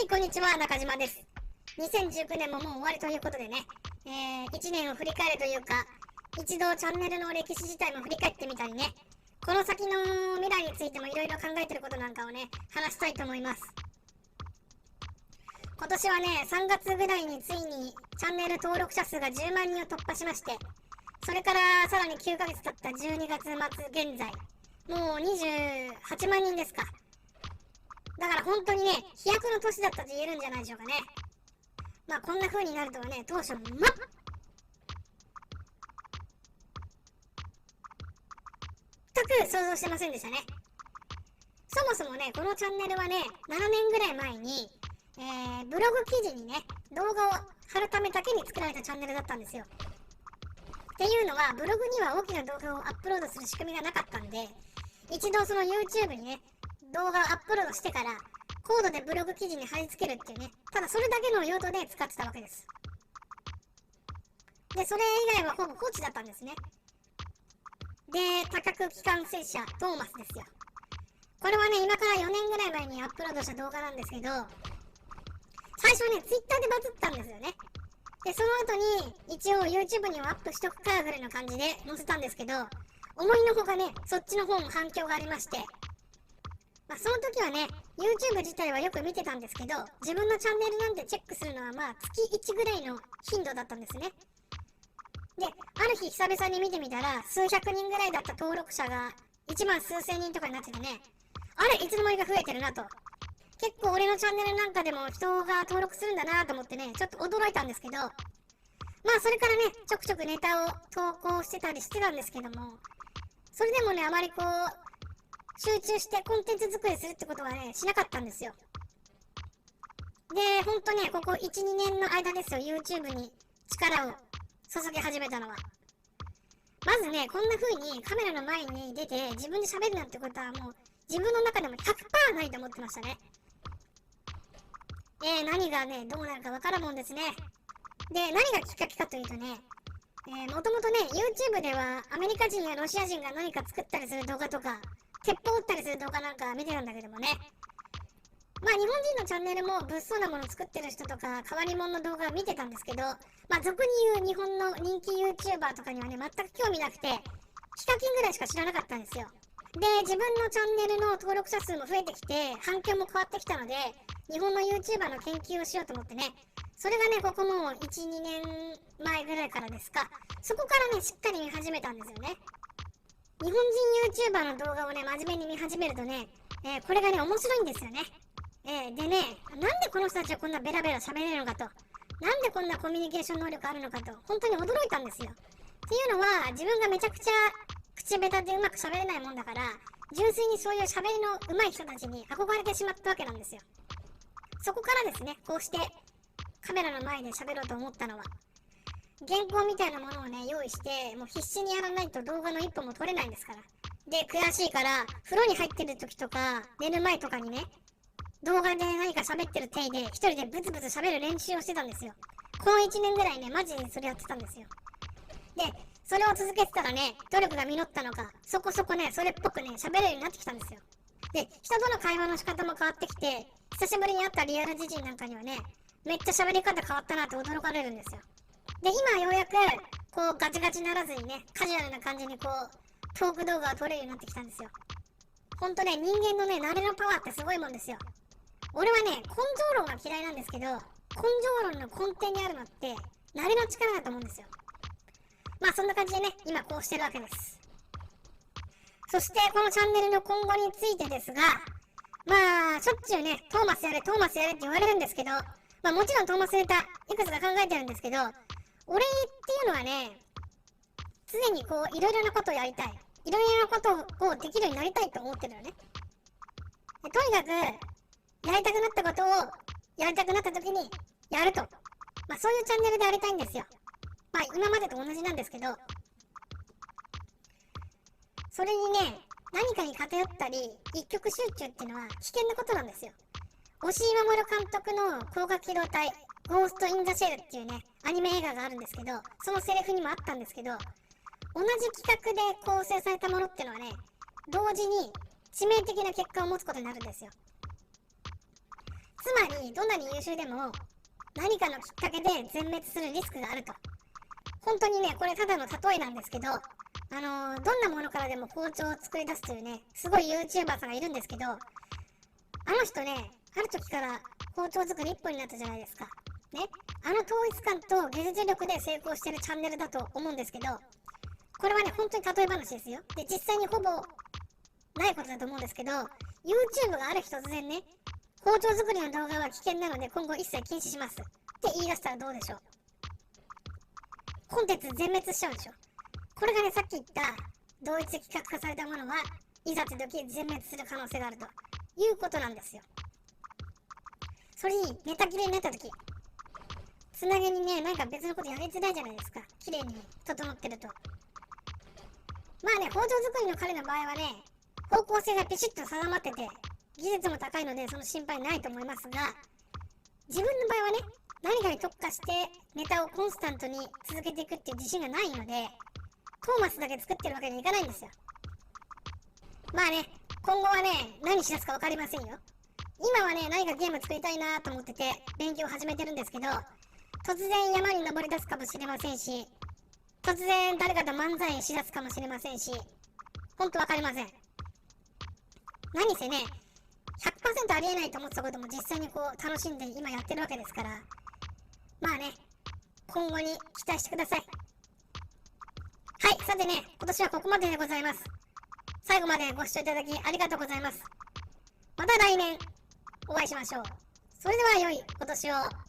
い、こんにちは、中島です。2019年ももう終わりということでね、1年を振り返るというか、一度チャンネルの歴史自体も振り返ってみたりね、この先の未来についてもいろいろ考えてることなんかをね、話したいと思います。今年はね、3月ぐらいについにチャンネル登録者数が10万人を突破しまして、それからさらに9ヶ月経った12月末現在、もう28万人ですか。だから本当にね、飛躍の年だったと言えるんじゃないでしょうかね。まあこんな風になるとはね、当初全く想像してませんでしたね。そもそもね、このチャンネルはね、7年ぐらい前に、ブログ記事にね、動画を貼るためだけに作られたチャンネルだったんですよ。っていうのは、ブログには大きな動画をアップロードする仕組みがなかったんで、一度その YouTube にね、動画をアップロードしてから、コードでブログ記事に貼り付けるっていうね、ただそれだけの用途で使ってたわけです。で、それ以外はほぼ放置だったんですね。で、多角機関戦車トーマスですよ。これはね、今から4年ぐらい前にアップロードした動画なんですけど、最初ね、Twitter でバズったんですよね。で、その後に、一応 YouTube にはアップしとくかぐらいの感じで載せたんですけど、思いのほかね、そっちの方も反響がありまして、まあ、その時はね、YouTube 自体はよく見てたんですけど、自分のチャンネルなんてチェックするのはまあ月1ぐらいの頻度だったんですね。で、ある日久々に見てみたら、数百人ぐらいだった登録者が1万数千人とかになっててね、あれいつの間にか増えてるなと。結構俺のチャンネルなんかでも人が登録するんだなと思ってね、ちょっと驚いたんですけど、まあそれからね、ちょくちょくネタを投稿してたりしてたんですけども、それでもね、あまりこう、集中してコンテンツ作りするってことはね、しなかったんですよ。で、ほんとね、ここ1、2年の間ですよ、YouTube に力を注ぎ始めたのは。まずね、こんな風にカメラの前に出て自分で喋るなんてことはもう自分の中でも 100% ないと思ってましたね。何がね、どうなるかわかるもんですね。で、何がきっかけかというとね、もともとね、YouTube ではアメリカ人やロシア人が何か作ったりする動画とか、鉄砲撃ったりする動画なんか見てたんだけどもね。まあ日本人のチャンネルも物騒なもの作ってる人とか変わり者の動画を見てたんですけど、まあ俗に言う日本の人気 YouTuber とかにはね、全く興味なくて、ヒカキンぐらいしか知らなかったんですよ。で、自分のチャンネルの登録者数も増えてきて、反響も変わってきたので、日本の YouTuber の研究をしようと思ってね、それがね、ここもう1、2年前ぐらいからですか、そこからね、しっかり見始めたんですよね。日本人 YouTuber の動画をね、真面目に見始めるとね、これがね、面白いんですよね。でね、なんでこの人たちはこんなベラベラ喋れるのかと、なんでこんなコミュニケーション能力あるのかと、本当に驚いたんですよ。っていうのは、自分がめちゃくちゃ口下手でうまく喋れないもんだから、純粋にそういう喋りの上手い人たちに憧れてしまったわけなんですよ。そこからですね、こうしてカメラの前で喋ろうと思ったのは、原稿みたいなものをね、用意して、もう必死にやらないと動画の一本も撮れないんですから。で、悔しいから、風呂に入ってる時とか、寝る前とかにね、動画で何か喋ってる体で、一人でブツブツ喋る練習をしてたんですよ。この1年ぐらいね、マジでそれやってたんですよ。で、それを続けてたらね、努力が実ったのか、そこそこね、それっぽくね、喋れるようになってきたんですよ。で、人との会話の仕方も変わってきて、久しぶりに会ったリアル知人なんかにはね、めっちゃ喋り方変わったなって驚かれるんですよ。で、今ようやく、こうガチガチならずにね、カジュアルな感じにこう、トーク動画を撮れるようになってきたんですよ。ほんとね、人間のね、慣れのパワーってすごいもんですよ。俺はね、根性論が嫌いなんですけど、根性論の根底にあるのって、慣れの力だと思うんですよ。まあそんな感じでね、今こうしてるわけです。そして、このチャンネルの今後についてですが、まあ、しょっちゅうね、トーマスやれ、トーマスやれって言われるんですけど、まあもちろんトーマスネタ、いくつか考えてるんですけど、俺っていうのはね、常にこう、いろいろなことをやりたい。いろいろなことをできるようになりたいと思ってるのね。とにかく、やりたくなったことを、やりたくなった時に、やると。まあそういうチャンネルでありたいんですよ。まあ今までと同じなんですけど、それにね、何かに偏ったり、一極集中っていうのは危険なことなんですよ。押井守監督の光学機動隊、ゴースト・イン・ザ・シェルっていうね、アニメ映画があるんですけど、そのセリフにもあったんですけど、同じ企画で構成されたものっていうのはね、同時に致命的な結果を持つことになるんですよ。つまりどんなに優秀でも何かのきっかけで全滅するリスクがあると。本当にね、これただの例えなんですけど、どんなものからでも包丁を作り出すというね、すごい YouTuber さんがいるんですけど、あの人ね、ある時から包丁作り一本になったじゃないですか。ね、あの統一感と技術力で成功してるチャンネルだと思うんですけど、これはね、本当に例え話ですよ。で、実際にほぼないことだと思うんですけど、YouTube がある日突然ね、包丁作りの動画は危険なので今後一切禁止しますって言い出したらどうでしょう。コンテンツ全滅しちゃうんでしょ。これがね、さっき言った同一企画化されたものはいざって時全滅する可能性があるということなんですよ。それにネタ切れになった時、つなげにね、なんか別のことやりづらいじゃないですか。綺麗に整ってると。まあね、包丁作りの彼の場合はね、方向性がピシッと定まってて、技術も高いのでその心配ないと思いますが、自分の場合はね、何かに特化してネタをコンスタントに続けていくっていう自信がないので、トーマスだけ作ってるわけにいかないんですよ。まあね、今後はね、何しだすか分かりませんよ。今はね、何かゲーム作りたいなと思ってて勉強を始めてるんですけど、突然山に登り出すかもしれませんし、突然誰かと漫才しだすかもしれませんし、ほんと分かりません。何せね、100% ありえないと思ってたことも実際にこう楽しんで今やってるわけですから、まあね、今後に期待してください。はい、さてね、今年はここまででございます。最後までご視聴いただきありがとうございます。また来年お会いしましょう。それでは良いお年を。